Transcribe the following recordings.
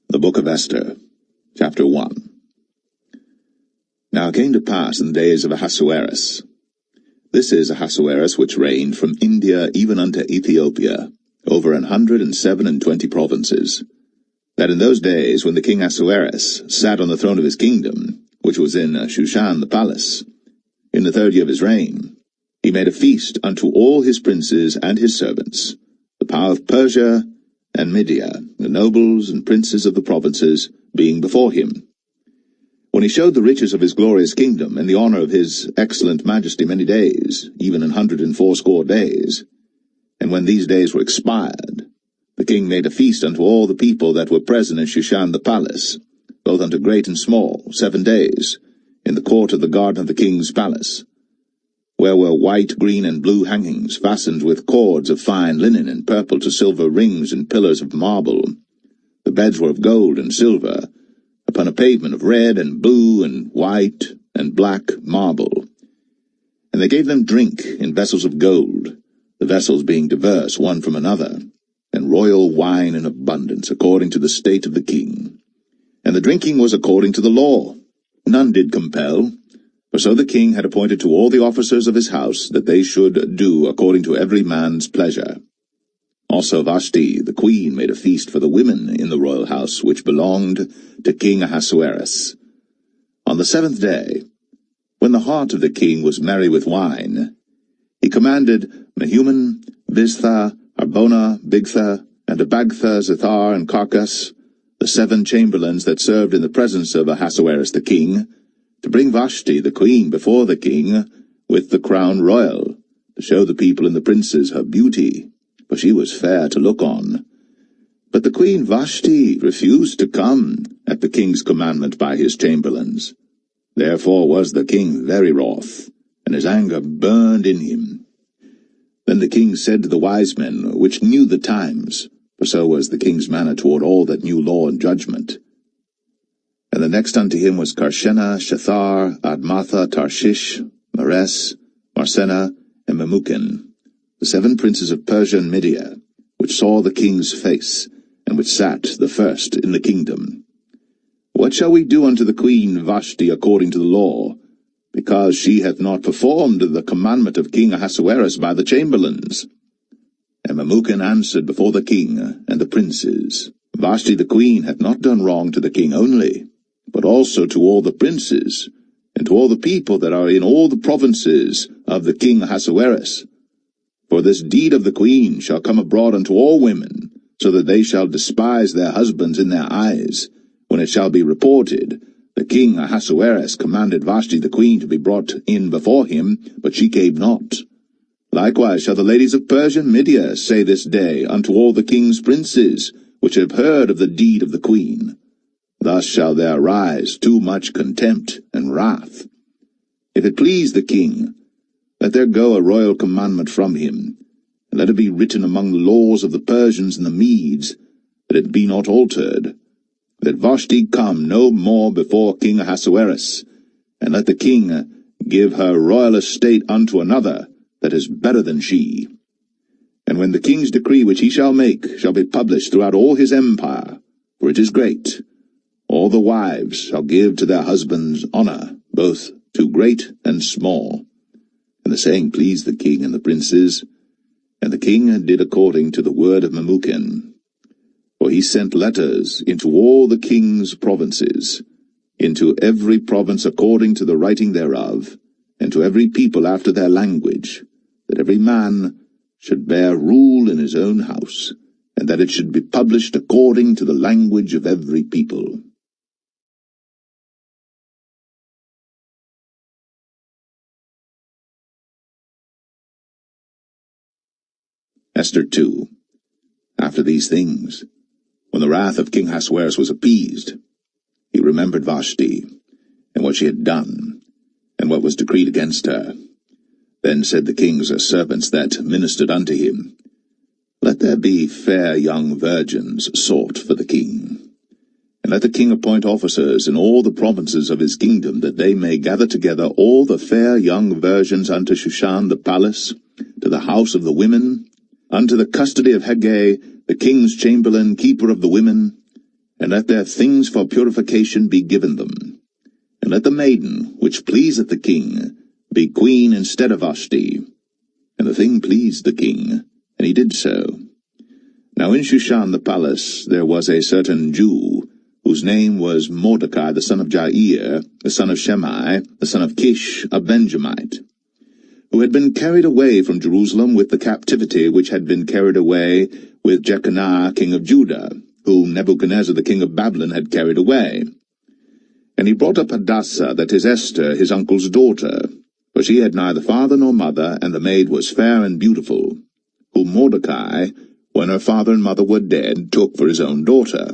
The Book of Esther, Chapter 1. Now it came to pass in the days of Ahasuerus. This is Ahasuerus which reigned from India even unto Ethiopia, over 127 provinces, that in those days when the king Ahasuerus sat on the throne of his kingdom, which was in Shushan the palace, in the 3rd year of his reign, he made a feast unto all his princes and his servants, the power of Persia and Media, the nobles and princes of the provinces, being before him. When he showed the riches of his glorious kingdom, and the honour of his excellent majesty many days, even 180 days, and when these days were expired, the king made a feast unto all the people that were present in Shushan the palace, both unto great and small, 7 days, in the court of the garden of the king's palace, where were white, green, and blue hangings, fastened with cords of fine linen, and purple to silver rings and pillars of marble. The beds were of gold and silver, upon a pavement of red and blue and white and black marble. And they gave them drink in vessels of gold, the vessels being diverse one from another, and royal wine in abundance, according to the state of the king. And the drinking was according to the law. None did compel. For so the king had appointed to all the officers of his house that they should do according to every man's pleasure. Also Vashti the queen made a feast for the women in the royal house which belonged to King Ahasuerus. On the 7th day, when the heart of the king was merry with wine, he commanded Mehuman, Biztha, Arbona, Bigtha, and Abagtha, Zethar, and Carcas, the 7 chamberlains that served in the presence of Ahasuerus the king, to bring Vashti the queen before the king with the crown royal, to show the people and the princes her beauty, for she was fair to look on. But the queen Vashti refused to come at the king's commandment by his chamberlains. Therefore was the king very wroth, and his anger burned in him. Then the king said to the wise men, which knew the times, for so was the king's manner toward all that knew law and judgment. And the next unto him was Karshena, Shethar, Admatha, Tarshish, Meres, Marsena, and Memucan, the 7 princes of Persia and Media, which saw the king's face, and which sat the first in the kingdom. What shall we do unto the queen Vashti according to the law, because she hath not performed the commandment of King Ahasuerus by the chamberlains? And Memucan answered before the king and the princes, Vashti the queen hath not done wrong to the king only, but also to all the princes, and to all the people that are in all the provinces of the king Ahasuerus. For this deed of the queen shall come abroad unto all women, so that they shall despise their husbands in their eyes, when it shall be reported, the king Ahasuerus commanded Vashti the queen to be brought in before him, but she came not. Likewise shall the ladies of Persia and Media say this day unto all the king's princes, which have heard of the deed of the queen. Thus shall there arise too much contempt and wrath. If it please the king, let there go a royal commandment from him, and let it be written among the laws of the Persians and the Medes, that it be not altered, that Vashti come no more before King Ahasuerus, and let the king give her royal estate unto another that is better than she. And when the king's decree which he shall make shall be published throughout all his empire, for it is great, all the wives shall give to their husbands honour, both to great and small. And the saying pleased the king and the princes, and the king did according to the word of Memucan. For he sent letters into all the king's provinces, into every province according to the writing thereof, and to every people after their language, that every man should bear rule in his own house, and that it should be published according to the language of every people. Esther 2. After these things, when the wrath of King Ahasuerus was appeased, he remembered Vashti, and what she had done, and what was decreed against her. Then said the king's servants that ministered unto him, Let there be fair young virgins sought for the king, and let the king appoint officers in all the provinces of his kingdom, that they may gather together all the fair young virgins unto Shushan the palace, to the house of the women, unto the custody of Hegai, the king's chamberlain, keeper of the women, and let their things for purification be given them. And let the maiden, which pleaseth the king, be queen instead of Vashti. And the thing pleased the king, and he did so. Now in Shushan the palace there was a certain Jew, whose name was Mordecai the son of Jair, the son of Shimei, the son of Kish, a Benjamite, who had been carried away from Jerusalem with the captivity which had been carried away with Jeconiah king of Judah, whom Nebuchadnezzar the king of Babylon had carried away. And he brought up Hadassah, that is Esther, his uncle's daughter, for she had neither father nor mother, and the maid was fair and beautiful, whom Mordecai, when her father and mother were dead, took for his own daughter.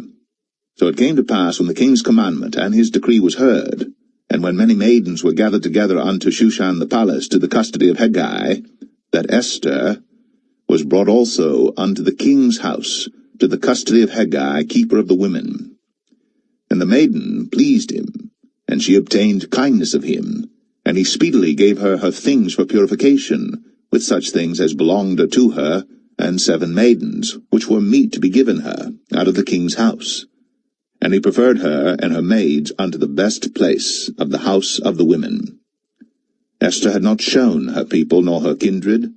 So it came to pass, when the king's commandment and his decree was heard, and when many maidens were gathered together unto Shushan the palace to the custody of Hegai, that Esther was brought also unto the king's house, to the custody of Hegai, keeper of the women. And the maiden pleased him, and she obtained kindness of him, and he speedily gave her her things for purification, with such things as belonged to her, and 7 maidens, which were meet to be given her, out of the king's house. And he preferred her and her maids unto the best place of the house of the women. Esther had not shown her people nor her kindred,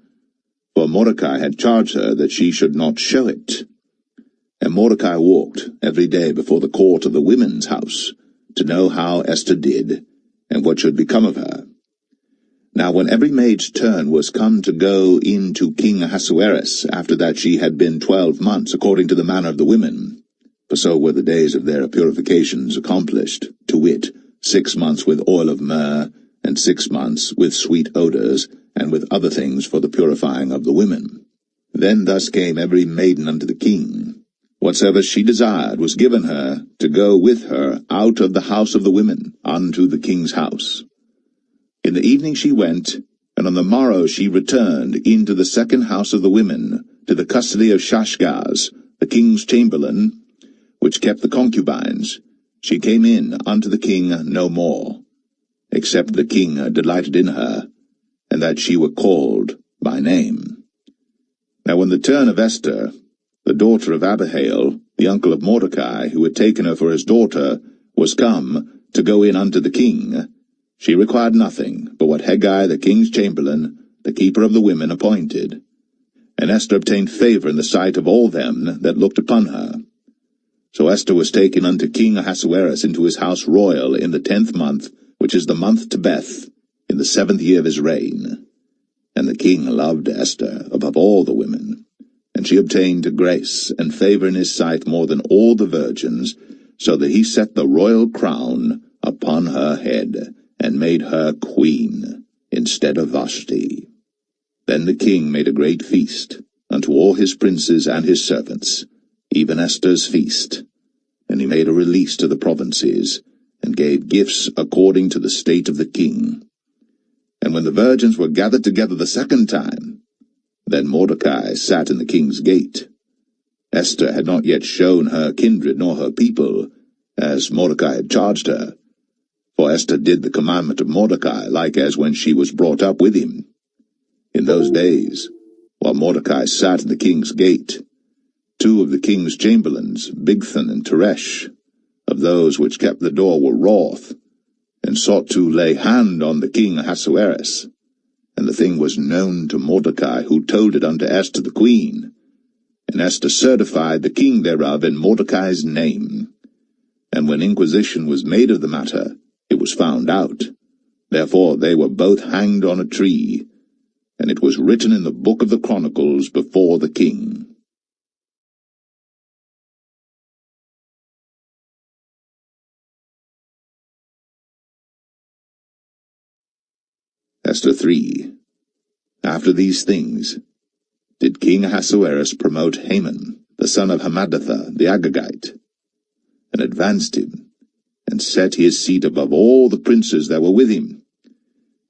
for Mordecai had charged her that she should not show it. And Mordecai walked every day before the court of the women's house, to know how Esther did, and what should become of her. Now when every maid's turn was come to go in to King Ahasuerus, after that she had been 12 months, according to the manner of the women, for so were the days of their purifications accomplished, to wit, 6 months with oil of myrrh, and 6 months with sweet odours, and with other things for the purifying of the women. Then thus came every maiden unto the king. Whatsoever she desired was given her, to go with her out of the house of the women unto the king's house. In the evening she went, and on the morrow she returned into the second house of the women, to the custody of Shashgaz, the king's chamberlain, which kept the concubines. She came in unto the king no more, except the king delighted in her, and that she were called by name. Now when the turn of Esther, the daughter of Abihail, the uncle of Mordecai, who had taken her for his daughter, was come to go in unto the king, she required nothing but what Hegai the king's chamberlain, the keeper of the women, appointed. And Esther obtained favour in the sight of all them that looked upon her. So Esther was taken unto King Ahasuerus into his house royal in the 10th month, which is the month Tebeth, in the 7th year of his reign. And the king loved Esther above all the women, and she obtained grace and favour in his sight more than all the virgins, so that he set the royal crown upon her head, and made her queen instead of Vashti. Then the king made a great feast unto all his princes and his servants, even Esther's feast. And he made a release to the provinces, and gave gifts according to the state of the king. And when the virgins were gathered together the second time, then Mordecai sat in the king's gate. Esther had not yet shown her kindred nor her people, as Mordecai had charged her. For Esther did the commandment of Mordecai, like as when she was brought up with him. In those days, while Mordecai sat in the king's gate, 2 of the king's chamberlains, Bigthan and Teresh, of those which kept the door, were wroth, and sought to lay hand on the king Ahasuerus. And the thing was known to Mordecai, who told it unto Esther the queen. And Esther certified the king thereof in Mordecai's name. And when inquisition was made of the matter, it was found out. Therefore they were both hanged on a tree, and it was written in the book of the Chronicles before the king. Esther 3. After these things did King Ahasuerus promote Haman, the son of Hammedatha, the Agagite, and advanced him, and set his seat above all the princes that were with him.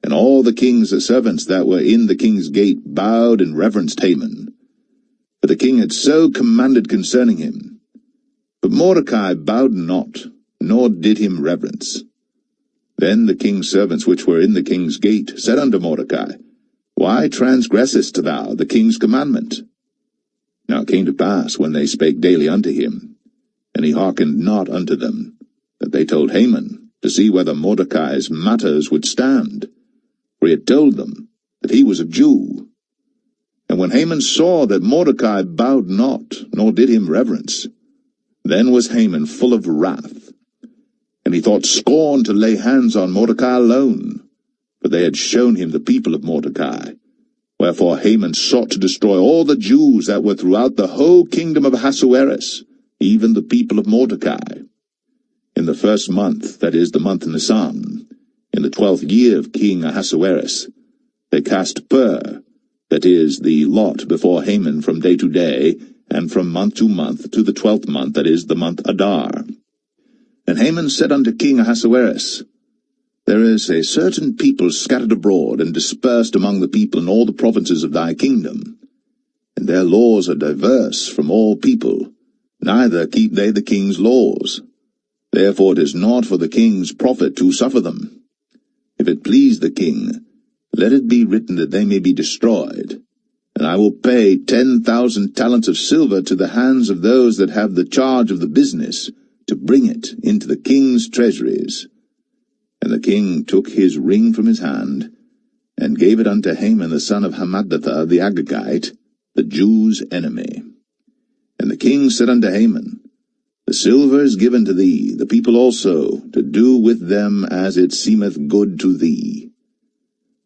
And all the king's servants that were in the king's gate bowed and reverenced Haman, for the king had so commanded concerning him. But Mordecai bowed not, nor did him reverence. Then the king's servants which were in the king's gate said unto Mordecai, Why transgressest thou the king's commandment? Now it came to pass, when they spake daily unto him, And he hearkened not unto them, that they told Haman, to see whether Mordecai's matters would stand. For he had told them that he was a Jew. And when Haman saw that Mordecai bowed not, nor did him reverence, then was Haman full of wrath. And he thought scorn to lay hands on Mordecai alone, for they had shown him the people of Mordecai. Wherefore Haman sought to destroy all the Jews that were throughout the whole kingdom of Ahasuerus, even the people of Mordecai. In the first month, that is, the month Nisan, in the 12th year of King Ahasuerus, they cast pur, that is, the lot before Haman from day to day, and from month to month, to the 12th month, that is, the month Adar. And Haman said unto King Ahasuerus, There is a certain people scattered abroad and dispersed among the people in all the provinces of thy kingdom, and their laws are diverse from all people, neither keep they the king's laws. Therefore it is not for the king's profit to suffer them. If it please the king, let it be written that they may be destroyed, and I will pay 10,000 talents of silver to the hands of those that have the charge of the business, to bring it into the king's treasuries. And the king took his ring from his hand, and gave it unto Haman the son of Hammedatha the Agagite, the Jews' enemy. And the king said unto Haman, The silver is given to thee, the people also, to do with them as it seemeth good to thee.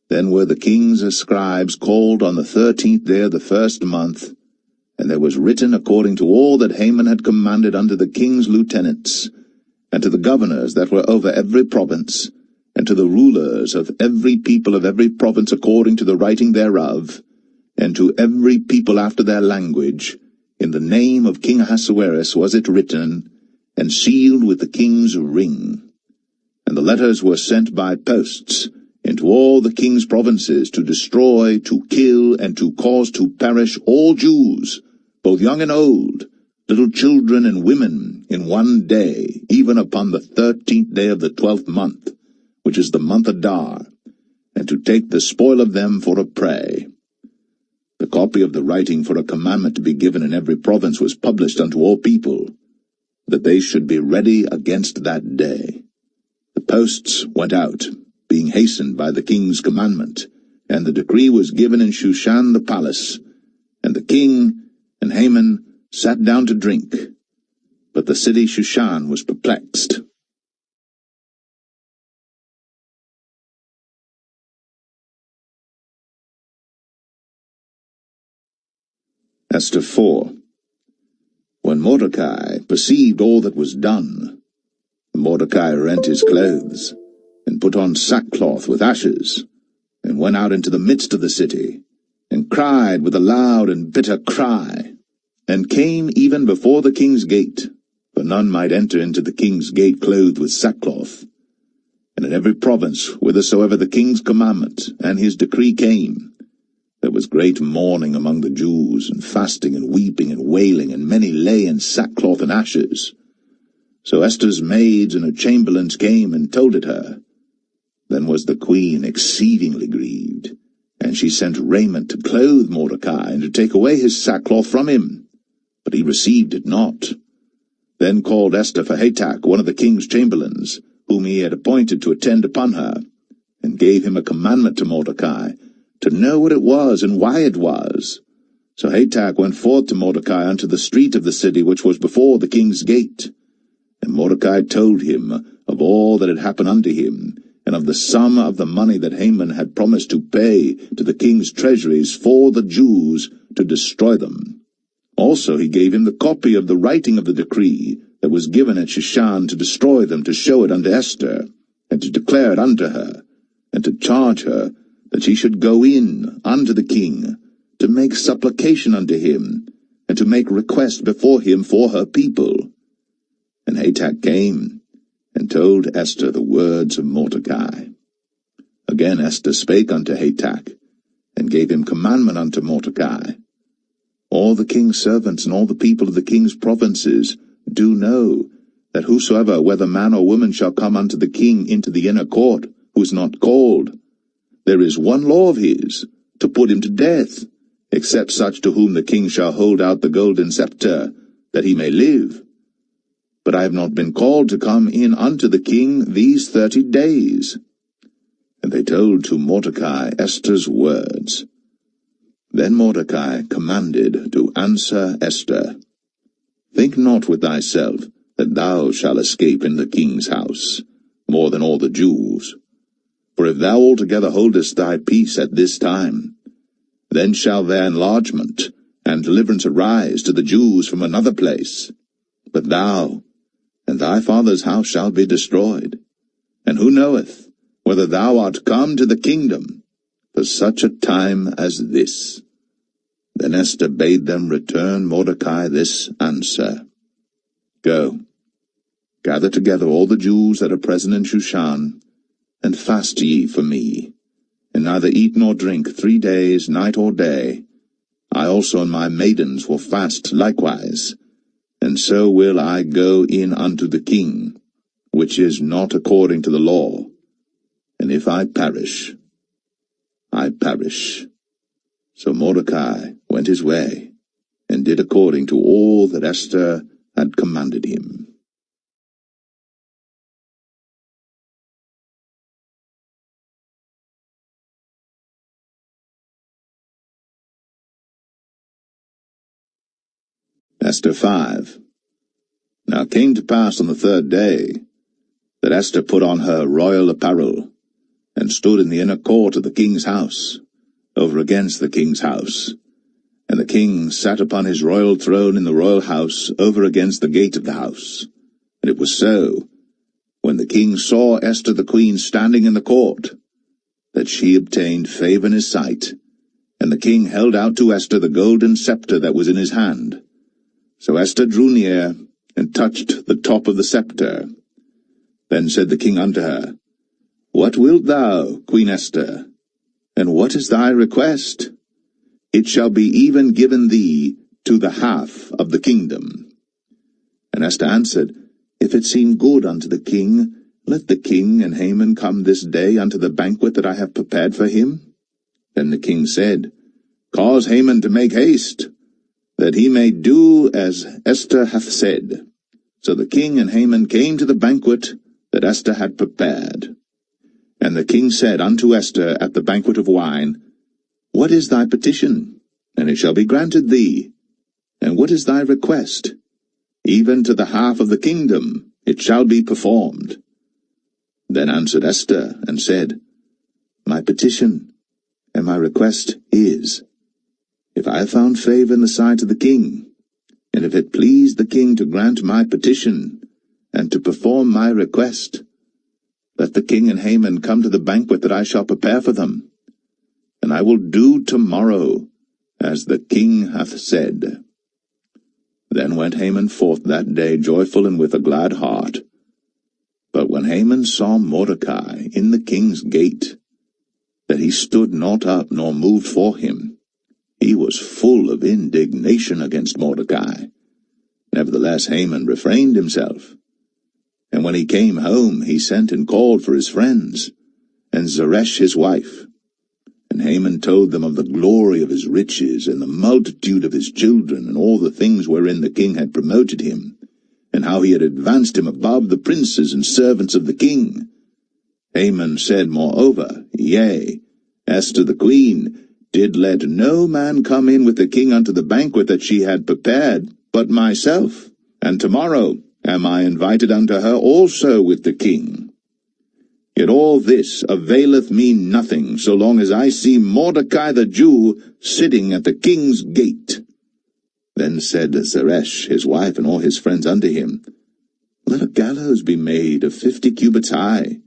Then were the king's scribes called on the 13th day of the first month, and there was written according to all that Haman had commanded unto the king's lieutenants, and to the governors that were over every province, and to the rulers of every people of every province according to the writing thereof, and to every people after their language. In the name of King Ahasuerus was it written, and sealed with the king's ring. And the letters were sent by posts into all the king's provinces, to destroy, to kill, and to cause to perish all Jews, both young and old, little children and women, in one day, even upon the 13th day of the 12th month, which is the month Adar, and to take the spoil of them for a prey. The copy of the writing for a commandment to be given in every province was published unto all people, that they should be ready against that day. The posts went out, being hastened by the king's commandment, and the decree was given in Shushan the palace, and the king and Haman sat down to drink. But the city Shushan was perplexed. Esther 4. When Mordecai perceived all that was done, Mordecai rent his clothes, and put on sackcloth with ashes, and went out into the midst of the city, and cried with a loud and bitter cry, and came even before the king's gate, for none might enter into the king's gate clothed with sackcloth. And in every province, whithersoever the king's commandment and his decree came, there was great mourning among the Jews, and fasting, and weeping, and wailing, and many lay in sackcloth and ashes. So Esther's maids and her chamberlains came and told it her. Then was the queen exceedingly grieved, and she sent raiment to clothe Mordecai, and to take away his sackcloth from him. But he received it not. Then called Esther for Hatach, one of the king's chamberlains, whom he had appointed to attend upon her, and gave him a commandment to Mordecai, to know what it was and why it was. So Hatach went forth to Mordecai unto the street of the city which was before the king's gate. And Mordecai told him of all that had happened unto him, and of the sum of the money that Haman had promised to pay to the king's treasuries for the Jews, to destroy them. Also he gave him the copy of the writing of the decree that was given at Shushan to destroy them, to show it unto Esther, and to declare it unto her, and to charge her that she should go in unto the king, to make supplication unto him, and to make request before him for her people. And Hatach came, and told Esther the words of Mordecai. Again Esther spake unto Hatach, and gave him commandment unto Mordecai. All the king's servants and all the people of the king's provinces do know that whosoever, whether man or woman, shall come unto the king into the inner court, who is not called, there is one law of his, to put him to death, except such to whom the king shall hold out the golden scepter, that he may live. but I have not been called to come in unto the king these 30 days. And they told to Mordecai Esther's words. Then Mordecai commanded to answer Esther, Think not with thyself that thou shalt escape in the king's house, more than all the Jews. For if thou altogether holdest thy peace at this time, then shall their enlargement and deliverance arise to the Jews from another place. But thou and thy father's house shall be destroyed. And who knoweth whether thou art come to the kingdom for such a time as this? Then Esther bade them return Mordecai this answer. Go, gather together all the Jews that are present in Shushan, and fast ye for me, and neither eat nor drink 3 days, night or day. I also and my maidens will fast likewise, and so will I go in unto the king, which is not according to the law. And if I perish, I perish. So Mordecai went his way, and did according to all that Esther had commanded him. Esther 5. Now it came to pass on the 3rd day, that Esther put on her royal apparel, and stood in the inner court of the king's house, over against the king's house. And the king sat upon his royal throne in the royal house, over against the gate of the house. And it was so, when the king saw Esther the queen standing in the court, that she obtained favour in his sight. And the king held out to Esther the golden scepter that was in his hand. So Esther drew near, and touched the top of the scepter. Then said the king unto her, What wilt thou, Queen Esther? And what is thy request? It shall be even given thee to the half of the kingdom. And Esther answered, If it seem good unto the king, let the king and Haman come this day unto the banquet that I have prepared for him. Then the king said, Cause Haman to make haste, that he may do as Esther hath said. So the king and Haman came to the banquet that Esther had prepared. And the king said unto Esther at the banquet of wine, What is thy petition? And it shall be granted thee. And what is thy request? Even to the half of the kingdom it shall be performed. Then answered Esther, and said, My petition and my request is, if I have found favour in the sight of the king, and if it please the king to grant my petition, and to perform my request, let the king and Haman come to the banquet that I shall prepare for them, and I will do tomorrow as the king hath said. Then went Haman forth that day joyful and with a glad heart. But when Haman saw Mordecai in the king's gate, that he stood not up nor moved for him, he was full of indignation against Mordecai. Nevertheless Haman refrained himself. And when he came home, he sent and called for his friends, and Zeresh his wife. And Haman told them of the glory of his riches, and the multitude of his children, and all the things wherein the king had promoted him, and how he had advanced him above the princes and servants of the king. Haman said moreover, Yea, Esther the queen did let no man come in with the king unto the banquet that she had prepared, but myself, and tomorrow am I invited unto her also with the king. Yet all this availeth me nothing, so long as I see Mordecai the Jew sitting at the king's gate. Then said Zeresh his wife and all his friends unto him, Let a gallows be made of 50 cubits high,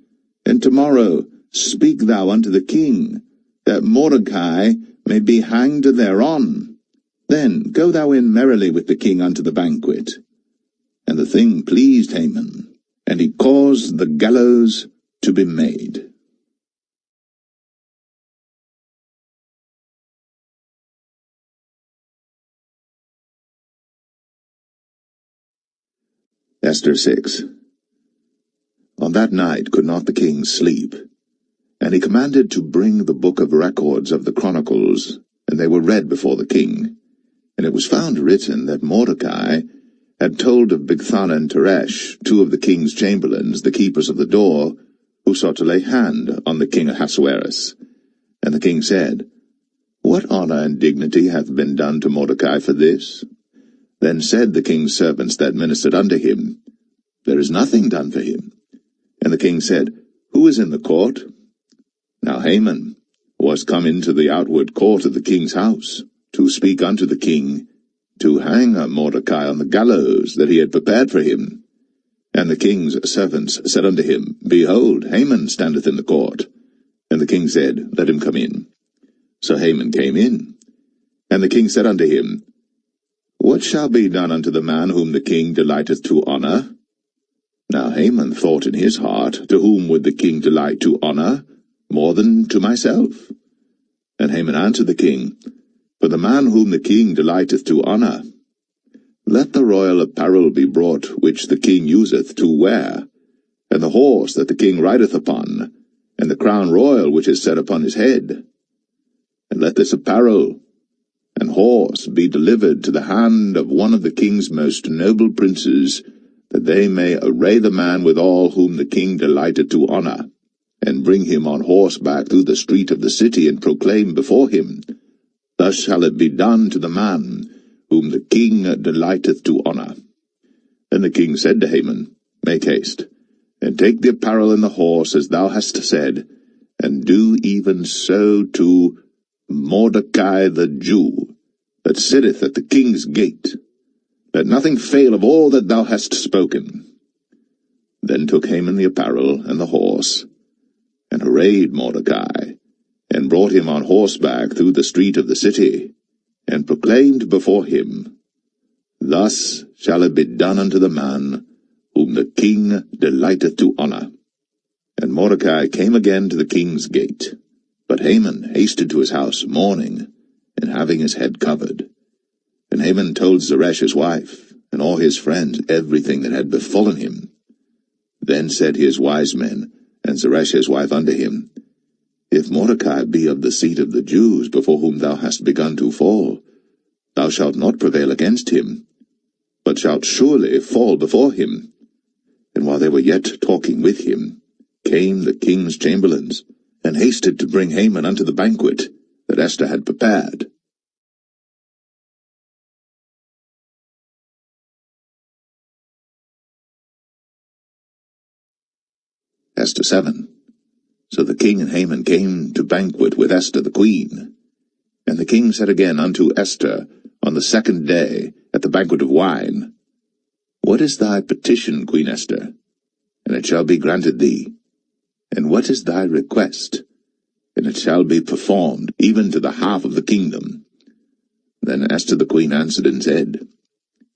and tomorrow speak thou unto the king, that Mordecai may be hanged thereon. Then go thou in merrily with the king unto the banquet. And the thing pleased Haman, and he caused the gallows to be made. Esther 6. On that night could not the king sleep, and he commanded to bring the book of records of the chronicles, and they were read before the king. And it was found written that Mordecai had told of Bigthana and Teresh, two of the king's chamberlains, the keepers of the door, who sought to lay hand on the king Ahasuerus. And the king said, What honour and dignity hath been done to Mordecai for this? Then said the king's servants that ministered unto him, There is nothing done for him. And the king said, Who is in the court? Now Haman was come into the outward court of the king's house, to speak unto the king, to hang Mordecai on the gallows that he had prepared for him. And the king's servants said unto him, Behold, Haman standeth in the court. And the king said, Let him come in. So Haman came in. And the king said unto him, What shall be done unto the man whom the king delighteth to honour? Now Haman thought in his heart, To whom would the king delight to honour, more than to myself? And Haman answered the king, For the man whom the king delighteth to honour. Let the royal apparel be brought which the king useth to wear, and the horse that the king rideth upon, and the crown royal which is set upon his head. And let this apparel and horse be delivered to the hand of one of the king's most noble princes, that they may array the man withal whom the king delighteth to honour, and bring him on horseback through the street of the city, and proclaim before him, Thus shall it be done to the man whom the king delighteth to honour. And the king said to Haman, Make haste, and take the apparel and the horse, as thou hast said, and do even so to Mordecai the Jew, that sitteth at the king's gate. Let nothing fail of all that thou hast spoken. Then took Haman the apparel and the horse, and arrayed Mordecai, and brought him on horseback through the street of the city, and proclaimed before him, Thus shall it be done unto the man whom the king delighteth to honour. And Mordecai came again to the king's gate, but Haman hasted to his house mourning, and having his head covered. And Haman told Zeresh his wife, and all his friends, everything that had befallen him. Then said his wise men, and Zeresh his wife unto him, If Mordecai be of the seed of the Jews, before whom thou hast begun to fall, thou shalt not prevail against him, but shalt surely fall before him. And while they were yet talking with him, came the king's chamberlains, and hasted to bring Haman unto the banquet that Esther had prepared. Esther 7. So the king and Haman came to banquet with Esther the queen. And the king said again unto Esther on the second day at the banquet of wine, What is thy petition, Queen Esther? And it shall be granted thee. And what is thy request? And it shall be performed, even to the half of the kingdom. Then Esther the queen answered and said,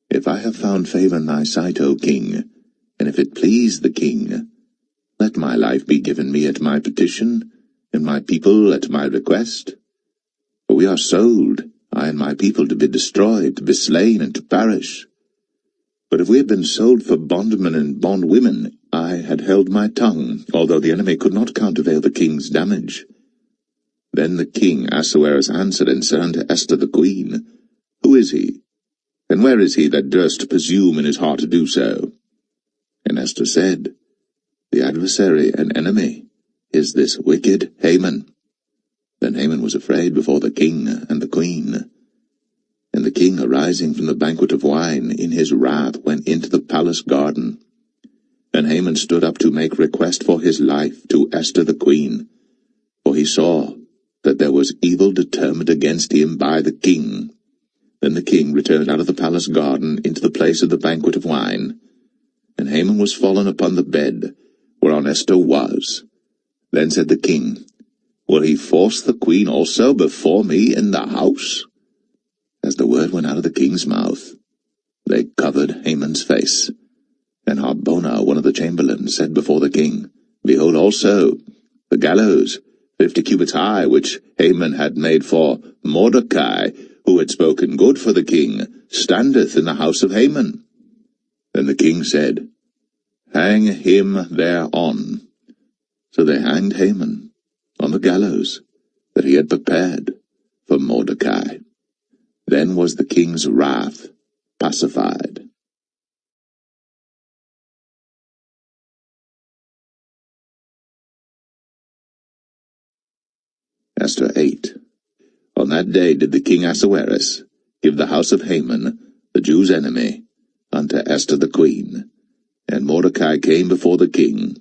If I have found favour in thy sight, O king, and if it please the king, let my life be given me at my petition, and my people at my request. For we are sold, I and my people, to be destroyed, to be slain, and to perish. But if we had been sold for bondmen and bondwomen, I had held my tongue, although the enemy could not countervail the king's damage. Then the king Ahasuerus answered and said unto Esther the queen, Who is he? And where is he that durst presume in his heart to do so? And Esther said, The adversary and enemy is this wicked Haman. Then Haman was afraid before the king and the queen. And the king, arising from the banquet of wine, in his wrath went into the palace garden. And Haman stood up to make request for his life to Esther the queen, for he saw that there was evil determined against him by the king. Then the king returned out of the palace garden into the place of the banquet of wine. And Haman was fallen upon the bed, whereon Esther was. Then said the king, Will he force the queen also before me in the house? As the word went out of the king's mouth, they covered Haman's face. And Harbona, one of the chamberlains, said before the king, Behold also the gallows, 50 cubits high, which Haman had made for Mordecai, who had spoken good for the king, standeth in the house of Haman. Then the king said, Hang him thereon. So they hanged Haman on the gallows that he had prepared for Mordecai. Then was the king's wrath pacified. Esther 8. On that day did the king Ahasuerus give the house of Haman, the Jews' enemy, unto Esther the queen. And Mordecai came before the king,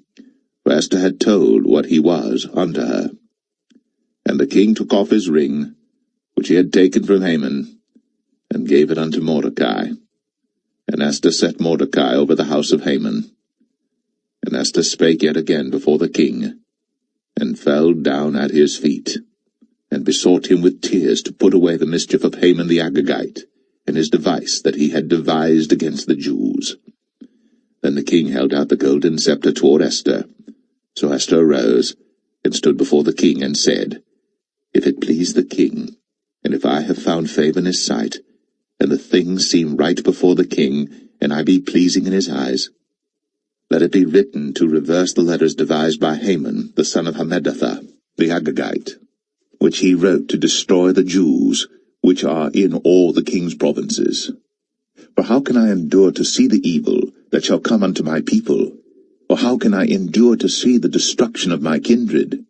for Esther had told what he was unto her. And the king took off his ring, which he had taken from Haman, and gave it unto Mordecai. And Esther set Mordecai over the house of Haman. And Esther spake yet again before the king, and fell down at his feet, and besought him with tears to put away the mischief of Haman the Agagite, and his device that he had devised against the Jews. Then the king held out the golden scepter toward Esther. So Esther arose, and stood before the king, and said, If it please the king, and if I have found favour in his sight, and the things seem right before the king, and I be pleasing in his eyes, let it be written to reverse the letters devised by Haman, the son of Hammedatha, the Agagite, which he wrote to destroy the Jews, which are in all the king's provinces. For how can I endure to see the evil that shall come unto my people? Or how can I endure to see the destruction of my kindred?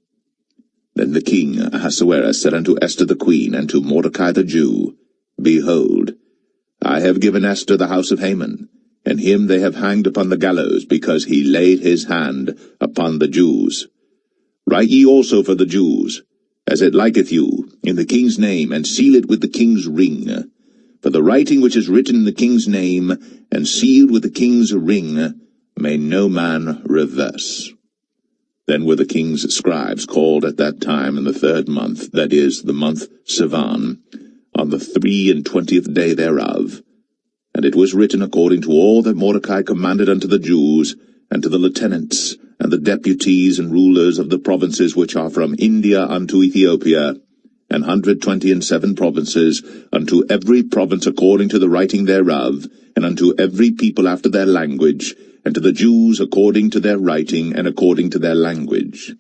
Then the king Ahasuerus said unto Esther the queen, and to Mordecai the Jew, Behold, I have given Esther the house of Haman, and him they have hanged upon the gallows, because he laid his hand upon the Jews. Write ye also for the Jews, as it liketh you, in the king's name, and seal it with the king's ring. For the writing which is written in the king's name, and sealed with the king's ring, may no man reverse. Then were the king's scribes called at that time in the 3rd month, that is, the month Sivan, on the 23 day thereof. And it was written according to all that Mordecai commanded unto the Jews, and to the lieutenants, and the deputies and rulers of the provinces which are from India unto Ethiopia, 127 provinces, unto every province according to the writing thereof, and unto every people after their language, and to the Jews according to their writing, and according to their language.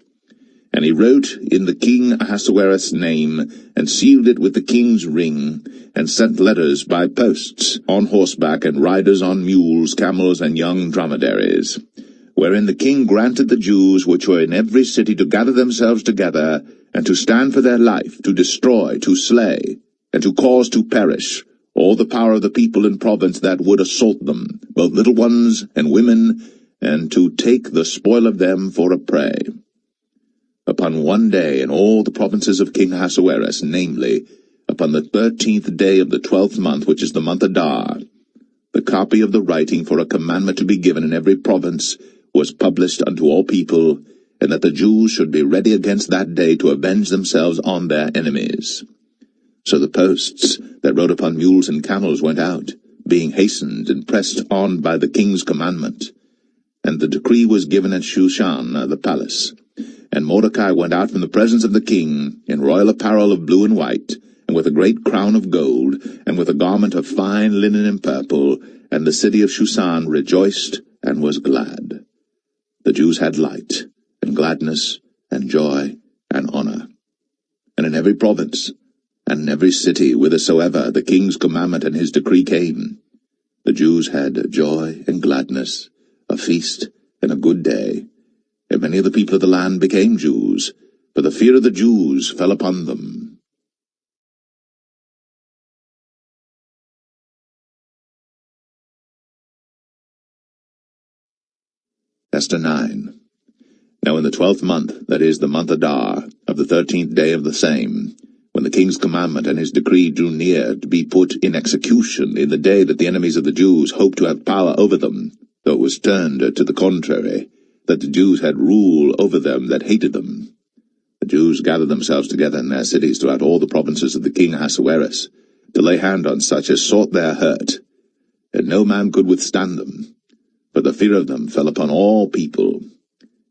And he wrote in the king Ahasuerus' name, and sealed it with the king's ring, and sent letters by posts, on horseback, and riders on mules, camels, and young dromedaries, wherein the king granted the Jews which were in every city to gather themselves together, and to stand for their life, to destroy, to slay, and to cause to perish all the power of the people in province that would assault them, both little ones and women, and to take the spoil of them for a prey. Upon one day in all the provinces of King Ahasuerus, namely, upon the 13th day of the 12th month, which is the month Adar, the copy of the writing for a commandment to be given in every province was published unto all people, and that the Jews should be ready against that day to avenge themselves on their enemies. So the posts that rode upon mules and camels went out, being hastened and pressed on by the king's commandment. And the decree was given at Shushan, the palace. And Mordecai went out from the presence of the king, in royal apparel of blue and white, and with a great crown of gold, and with a garment of fine linen and purple, and the city of Shushan rejoiced and was glad. The Jews had light, and gladness, and joy, and honor. And in every province, and in every city, whithersoever the king's commandment and his decree came, the Jews had joy and gladness, a feast and a good day. And many of the people of the land became Jews, for the fear of the Jews fell upon them. Esther 9. Now in the 12th month, that is, the month Adar, of the 13th day of the same, when the king's commandment and his decree drew near to be put in execution in the day that the enemies of the Jews hoped to have power over them, though it was turned to the contrary, that the Jews had rule over them that hated them. The Jews gathered themselves together in their cities throughout all the provinces of the king Ahasuerus, to lay hand on such as sought their hurt, and no man could withstand them, for the fear of them fell upon all people.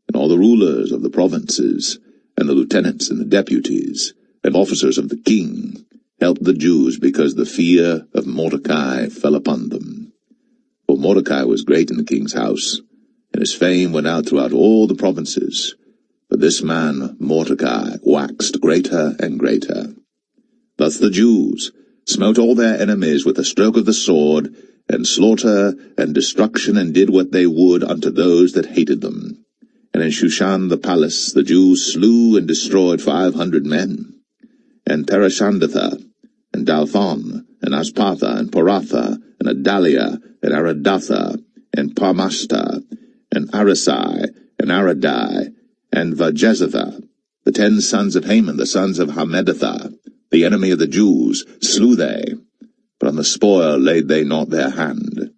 And all the rulers of the provinces, and the lieutenants and the deputies, and officers of the king, helped the Jews, because the fear of Mordecai fell upon them. For Mordecai was great in the king's house, and his fame went out throughout all the provinces. But this man Mordecai waxed greater and greater. Thus the Jews smote all their enemies with a stroke of the sword, and slaughter and destruction, and did what they would unto those that hated them. And in Shushan the palace the Jews slew and destroyed 500 men. and Parishandatha, and Dalphon, and Aspatha, and Poratha, and Adalia, and Aradatha, and Parmashta, and Arisai, and Aradai, and Vajezatha, the 10 sons of Haman, the sons of Hammedatha, the enemy of the Jews, slew they, but on the spoil laid they not their hand.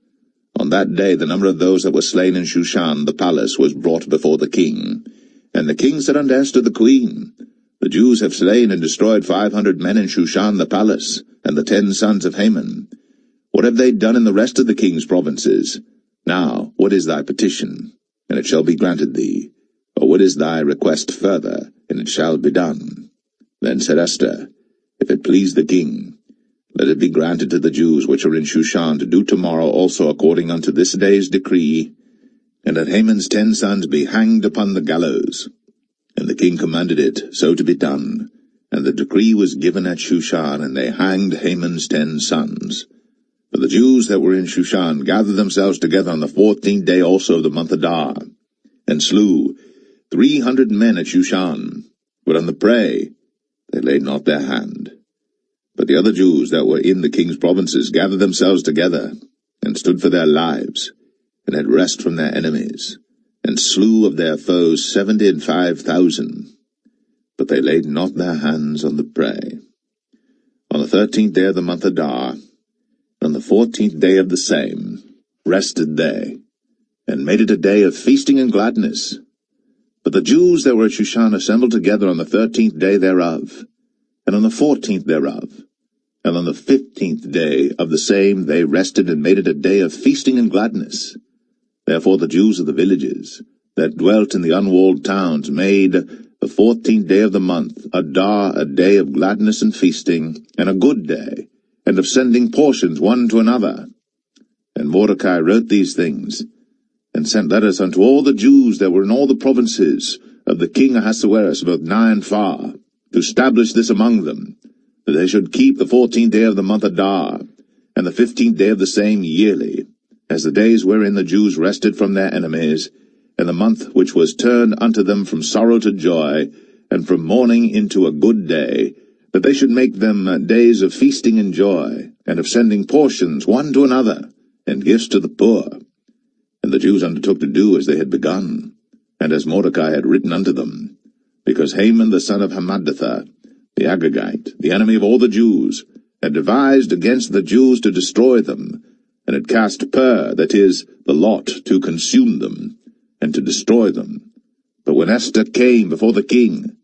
On that day the number of those that were slain in Shushan the palace was brought before the king. And the king said unto Esther the queen, The Jews have slain and destroyed 500 men in Shushan the palace, and the 10 sons of Haman. What have they done in the rest of the king's provinces? Now, what is thy petition? And it shall be granted thee. Or what is thy request further? And it shall be done. Then said Esther, If it please the king, let it be granted to the Jews which are in Shushan to do tomorrow also according unto this day's decree, and that Haman's 10 sons be hanged upon the gallows. And the king commanded it so to be done. And the decree was given at Shushan, and they hanged Haman's 10 sons. For the Jews that were in Shushan gathered themselves together on the 14th day also of the month Adar, and slew 300 men at Shushan. But on the prey they laid not their hand. But the other Jews that were in the king's provinces gathered themselves together, and stood for their lives, and had rest from their enemies, and slew of their foes 75,000. But they laid not their hands on the prey. On the 13th day of the month Adar, on the 14th day of the same, rested they, and made it a day of feasting and gladness. But the Jews that were at Shushan assembled together on the 13th day thereof, and on the 14th thereof, and on the 15th day of the same they rested and made it a day of feasting and gladness. Therefore the Jews of the villages that dwelt in the unwalled towns made the 14th day of the month Adar a day of gladness and feasting, and a good day, and of sending portions one to another. And Mordecai wrote these things, and sent letters unto all the Jews that were in all the provinces of the king Ahasuerus, both nigh and far, to establish this among them, that they should keep the 14th day of the month Adar, and the 15th day of the same yearly, as the days wherein the Jews rested from their enemies, and the month which was turned unto them from sorrow to joy, and from mourning into a good day, that they should make them days of feasting and joy, and of sending portions one to another, and gifts to the poor. And the Jews undertook to do as they had begun, and as Mordecai had written unto them, because Haman the son of Hammedatha, the Agagite, the enemy of all the Jews, had devised against the Jews to destroy them, and had cast pur, that is, the lot, to consume them, and to destroy them. But when Esther came before the king,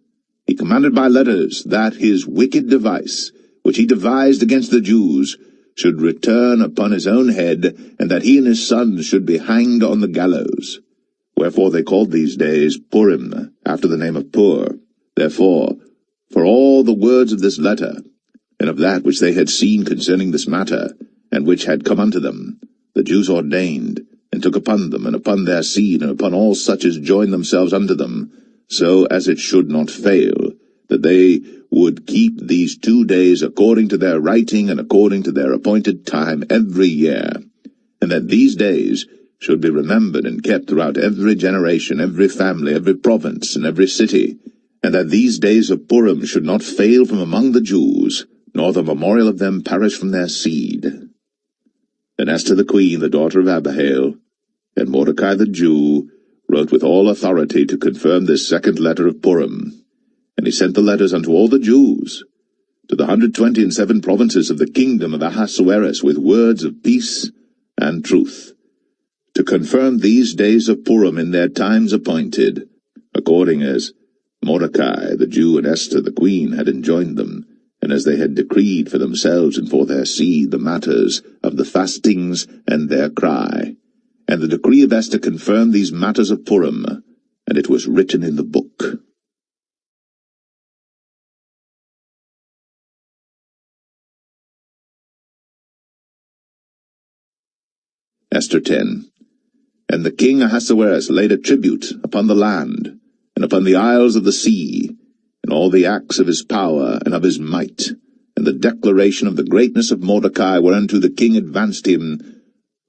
he commanded by letters that his wicked device, which he devised against the Jews, should return upon his own head, and that he and his sons should be hanged on the gallows. Wherefore they called these days Purim, after the name of Pur. Therefore, for all the words of this letter, and of that which they had seen concerning this matter, and which had come unto them, the Jews ordained, and took upon them, and upon their seed, and upon all such as joined themselves unto them, so as it should not fail, that they would keep these 2 days according to their writing and according to their appointed time every year, and that these days should be remembered and kept throughout every generation, every family, every province, and every city, and that these days of Purim should not fail from among the Jews, nor the memorial of them perish from their seed. Then Esther the queen, the daughter of Abihail, and Mordecai the Jew, wrote with all authority to confirm this second letter of Purim. And he sent the letters unto all the Jews, to the 127 provinces of the kingdom of Ahasuerus, with words of peace and truth, to confirm these days of Purim in their times appointed, according as Mordecai the Jew and Esther the queen had enjoined them, and as they had decreed for themselves and for their seed the matters of the fastings and their cry. And the decree of Esther confirmed these matters of Purim, and it was written in the book. Esther 10. And the king Ahasuerus laid a tribute upon the land, and upon the isles of the sea, and all the acts of his power and of his might, and the declaration of the greatness of Mordecai whereunto the king advanced him,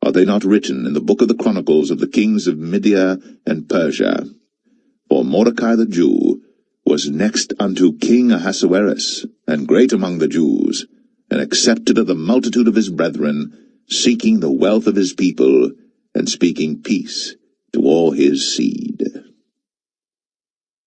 are they not written in the book of the chronicles of the kings of Media and Persia? For Mordecai the Jew was next unto King Ahasuerus, and great among the Jews, and accepted of the multitude of his brethren, seeking the wealth of his people, and speaking peace to all his seed.